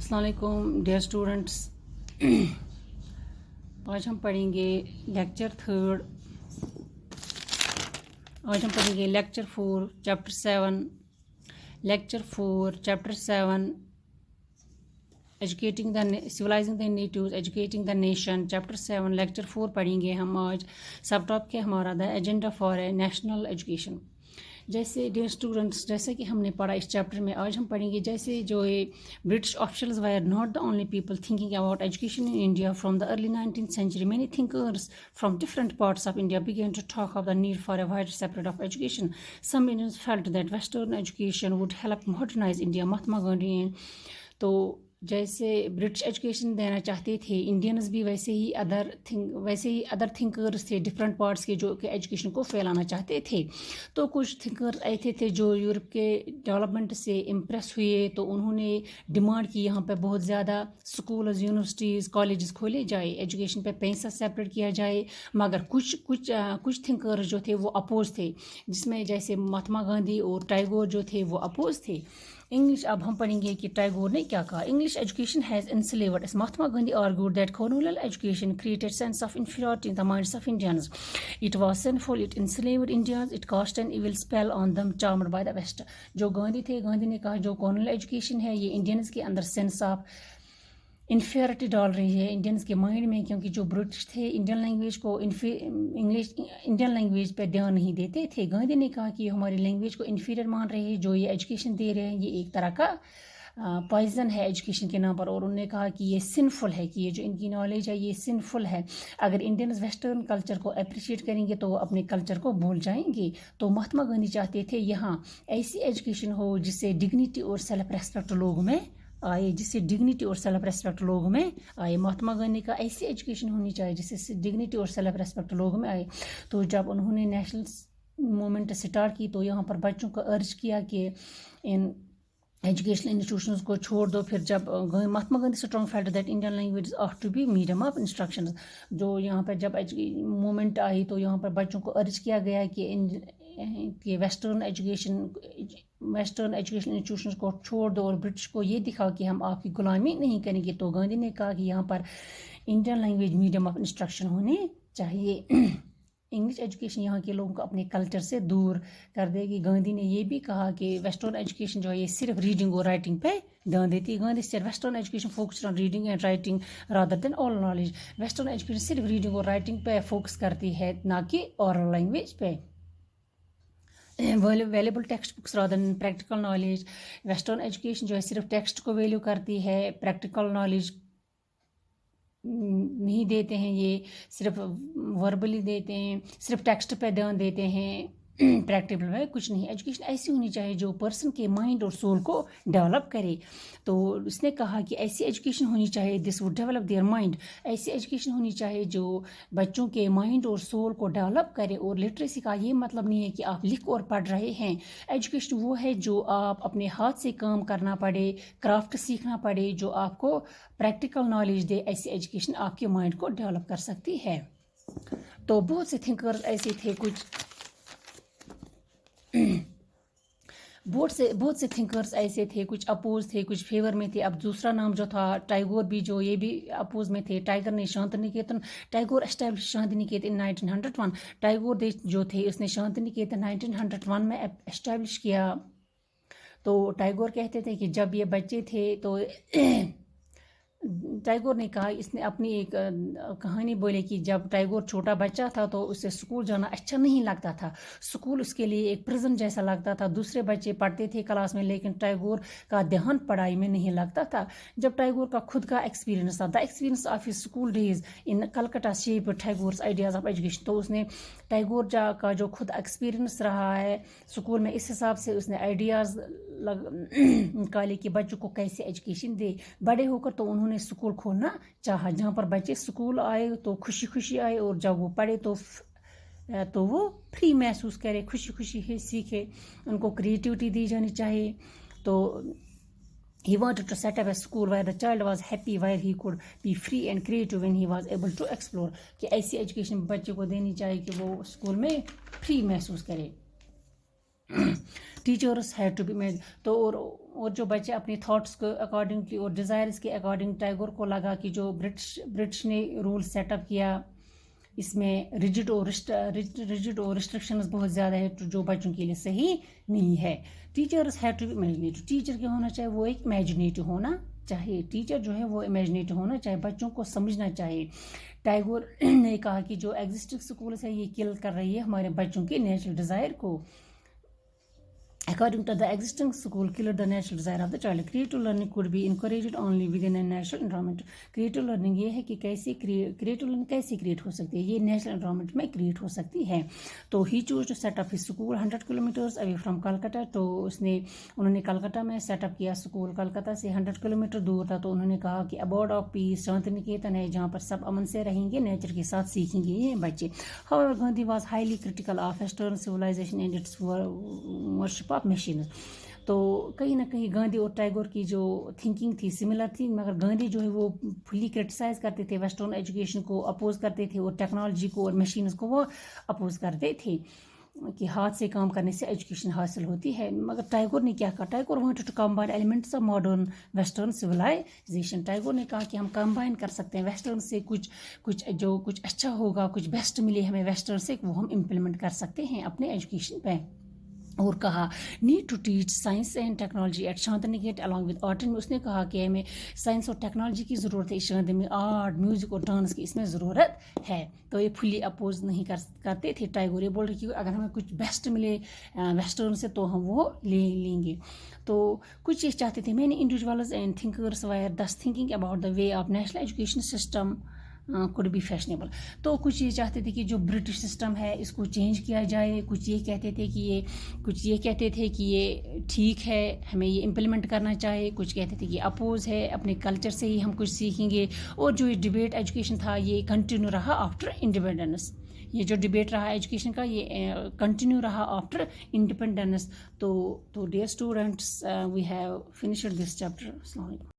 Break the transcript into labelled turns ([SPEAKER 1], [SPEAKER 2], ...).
[SPEAKER 1] अस्सलाम वालेकुम dear students. आज हम पढ़ेंगे लेक्चर 3। आज हम पढ़ेंगे lecture 4 chapter 7। Lecture 4 chapter 7 educating the civilising the natives educating the nation. Chapter 7 lecture 4 पढ़ेंगे हम आज। सब टॉपिक है हमारा the agenda for a national education. जैसे डियर स्टूडेंट्स, जैसे कि हमने पढ़ा इस चैप्टर में, आज हम पढ़ेंगे जैसे जो है British officials were not the only people thinking about education in India from the early 19th century. Many thinkers from different parts of India began to talk of the need for a wider separate of education. Some Indians felt that Western education would help modernize India. Mahatma Gandhi तो जैसे British education देना चाहते थे, Indians भी वैसे ही other thinkers थे different parts के जो कि एजुकेशन को फैलाना चाहते थे। तो कुछ थिंकर्स ऐसे थे जो यूरोप के डेवलपमेंट से इम्प्रेस हुए, तो उन्होंने डिमांड की यहाँ पे बहुत ज़्यादा स्कूल्स, यूनिवर्सिटीज़, कॉलेजेस खोले जाए, एजुकेशन पे पैसा सेपरेट किया जाए। मगर कुछ थिंकर्स जो थे वो अपोज थे, जिसमें जैसे महात्मा गांधी और टैगोर जो थे वो अपोज थे। इंग्लिश अब हम पढ़ेंगे कि टैगोर ने क्या कहा। English education has enslaved us. Mahatma Gandhi argued that colonial education created sense of inferiority in the minds of Indians. It was sinful, it enslaved Indians, it cast an evil spell on them charmed by the West. जो गांधी थे, गांधी ने कहा जो colonial education है ये Indians के अंदर sense of inferiority डाल रही है इंडियंस के माइंड में, क्योंकि जो ब्रिटिश थे इंडियन लैंग्वेज को इंडियन लैंग्वेज पर ध्यान नहीं देते थे। गांधी ने कहा कि हमारी लैंग्वेज को इन्फीरियर मान रहे हैं, जो ये एजुकेशन दे रहे हैं ये एक तरह का पॉइजन है एजुकेशन के नाम पर। और उन्होंने कहा कि ये सिनफुल है, कि ये जो इनकी नॉलेज है ये सिनफुल है। अगर इंडियंस वेस्टर्न कल्चर को अप्रिशिएट करेंगे तो वो अपने कल्चर को भूल जाएंगे। तो महात्मा गांधी चाहते थे यहाँ ऐसी एजुकेशन हो जिससे डिग्निटी और सेल्फ रेस्पेक्ट लोगों में आए, जिससे डिग्निटी और सेल्फ रेस्पेक्ट लोगों में आए। महात्मा गांधी का ऐसी एजुकेशन होनी चाहिए जिससे डिग्निटी और सेल्फ रेस्पेक्ट लोगों में आए। तो जब उन्होंने नेशनल मूवमेंट स्टार्ट की तो यहाँ पर बच्चों को अर्ज किया कि इन एजुकेशनल इंस्टीट्यूशंस को छोड़ दो। फिर जब Mahatma Gandhi strong felt that Indian language ought to be medium of instruction, जो यहाँ पर जब मूवमेंट आई तो यहाँ पर बच्चों को अर्ज किया गया कि वेस्टर्न एजुकेशन इंस्टीट्यूशंस को छोड़ दो और ब्रिटिश को ये दिखाओ कि हम आपकी गुलामी नहीं करेंगे। तो गांधी ने कहा कि यहाँ पर Indian language medium of instruction होने चाहिए। इंग्लिश एजुकेशन यहाँ के लोगों को अपने कल्चर से दूर कर देगी। गांधी ने ये भी कहा कि वेस्टर्न एजुकेशन जो है ये सिर्फ रीडिंग और राइटिंग पे ध्यान देती है। Gandhi said western education focused on reading and writing rather than aural knowledge. Western education सिर्फ रीडिंग और राइटिंग पे फोकस करती है, ना कि ऑरल लैंग्वेज पे। Valuable text books rather than practical knowledge. Western education जो है सिर्फ टेक्स्ट को वैल्यू करती है, प्रैक्टिकल नॉलेज नहीं देते हैं, ये सिर्फ वर्बली देते हैं, सिर्फ टेक्स्ट पे ध्यान देते हैं, प्रैक्टिकल में कुछ नहीं। एजुकेशन ऐसी होनी चाहिए जो पर्सन के माइंड और सोल को डेवलप करे। तो उसने कहा कि ऐसी एजुकेशन होनी चाहिए this would develop their mind. ऐसी एजुकेशन होनी चाहिए जो बच्चों के माइंड और सोल को डेवलप करे। और लिटरेसी का ये मतलब नहीं है कि आप लिख और पढ़ रहे हैं। एजुकेशन वो है जो आप अपने हाथ से काम करना पड़े, क्राफ्ट सीखना पड़े, जो आपको प्रैक्टिकल नॉलेज दे। ऐसी एजुकेशन आपके माइंड को डेवलप कर सकती है। तो बहुत से थिंकर्स ऐसे थे, बहुत से थिंकर्स ऐसे थे, कुछ अपोज थे, कुछ फेवर में थे। अब दूसरा नाम जो था टैगोर भी, जो ये भी अपोज में थे। टैगोर ने शांति निकेतन, टैगोर एस्टैब्लिश शांति निकेतन 1901। टैगोर जो थे उसने शांति निकेतन 1901 में एस्टैब्लिश किया। तो टैगोर कहते थे कि जब ये बच्चे थे तो टैगोर ने कहा, इसने अपनी एक कहानी बोली कि जब टैगोर छोटा बच्चा था तो उसे स्कूल जाना अच्छा नहीं लगता था। स्कूल उसके लिए एक प्रिजन जैसा लगता था। दूसरे बच्चे पढ़ते थे क्लास में, लेकिन टैगोर का ध्यान पढ़ाई में नहीं लगता था। जब टैगोर का खुद का एक्सपीरियंस था, the experience of his school days in Calcutta shape Tagore's ideas of education. तो उसने टैगोर का जो खुद एक्सपीरियंस रहा है स्कूल में, इस हिसाब से उसने आइडियाज़ निकाले कि बच्चों को कैसे एजुकेशन दे। बड़े होकर तो उन्होंने स्कूल खोलना चाहा जहाँ पर बच्चे स्कूल आए तो खुशी खुशी आए, और जब वो पढ़े तो वो फ्री महसूस करे, खुशी खुशी सीखे। उनको क्रिएटिविटी दी जानी चाहिए। तो he wanted to set up a school where the child was happy, where he could be free and creative when he was able to explore। कि ऐसी एजुकेशन बच्चे को देनी चाहिए कि वो स्कूल में फ्री महसूस करे। Teachers had to be made. तो और اور جو بچے اپنے تھاٹس کو اکارڈنگلی اور ڈیزائرس کے اکارڈنگ ٹیگور کو لگا کہ جو برٹش نے رول سیٹ اپ کیا اس میں رجڈ اور ریسٹرکشنز بہت زیادہ ہے جو بچوں کے لیے صحیح نہیں ہے. Teachers have to be imaginative. Teacher کیا ہونا چاہیے, وہ ایک امیجنیٹو ہونا چاہیے. ٹیچر جو ہے وہ امیجنیٹو ہونا چاہیے, بچوں کو سمجھنا چاہیے. ٹیگور نے کہا کہ جو ایگزسٹنگ اسکولس ہے یہ کل کر رہی ہے ہمارے بچوں کے نیچرل ڈیزائر کو. According to the existing school, killed the natural desire of the child. Creative learning could be encouraged only within a natural environment. Creative learning یہ ہے کہ کیسے creative learning کیسے کریٹ ہو سکتی ہے, یہ نیچرل انوائرمنٹ میں کریٹ ہو سکتی ہے. تو he chose to set up his school 100 kilometers away from Calcutta. تو انہوں نے کلکتہ میں سیٹ اپ کیا اسکول, کلکتہ سے 100 کلومیٹر دور تھا. تو انہوں نے کہا کہ abode of peace, شانتی نکیتن ہے جہاں پر سب امن سے رہیں گے, نیچر کے ساتھ سیکھیں گے یہ بچے. However, Gandhi was highly critical of Western civilization and its worship of machines. تو کہیں نہ کہیں گاندھی اور ٹیگور کی جو تھنکنگ تھی سملر تھی, مگر گاندھی جو ہے وہ فلی کرٹیسائز کرتے تھے ویسٹرن ایجوکیشن کو, اپوز کرتے تھے, اور ٹیکنالوجی کو اور مشینز کو وہ اپوز کرتے تھے کہ ہاتھ سے کام کرنے سے ایجوکیشن حاصل ہوتی ہے. مگر ٹیگور نے کیا کہا, Tagore wanted to combine elements of modern western civilization. Tagore نے کہا کہ ہم کمبائن کر سکتے ہیں ویسٹرن سے کچھ اچھا ہوگا, کچھ بیسٹ ملے ہمیں ویسٹرن سے, وہ ہم امپلیمنٹ کر سکتے ہیں اپنے ایجوکیشن پہ. اور کہا need to teach science and technology at Shantiniketan along with art and. اس نے کہا کہ ہمیں سائنس اور ٹیکنالوجی کی ضرورت ہے اس شاندی میں, آرٹ, میوزک اور ڈانس کی اس میں ضرورت ہے. تو یہ فلی اپوز نہیں کرتے تھے ٹیگور. یہ بول رہے کہ اگر ہمیں کچھ بیسٹ ملے ویسٹرن سے تو ہم وہ لیں گے. تو کچھ یہ چاہتے تھے. Many individuals and thinkers wire this thinking about the way of national education system could be fashionable. تو کچھ یہ چاہتے تھے کہ جو برٹش سسٹم ہے اس کو چینج کیا جائے, کچھ یہ کہتے تھے کہ یہ ٹھیک ہے ہمیں یہ امپلیمنٹ کرنا چاہیے, کچھ کہتے تھے کہ اپوز ہے اپنے کلچر سے ہی ہم کچھ سیکھیں گے. اور جو یہ ڈبیٹ ایجوکیشن تھا یہ کنٹینیو رہا آفٹر انڈیپینڈنس. یہ جو ڈبیٹ رہا ایجوکیشن کا یہ کنٹینیو رہا آفٹر انڈیپینڈنس. تو dear students we have finished this chapter. السلام علیکم.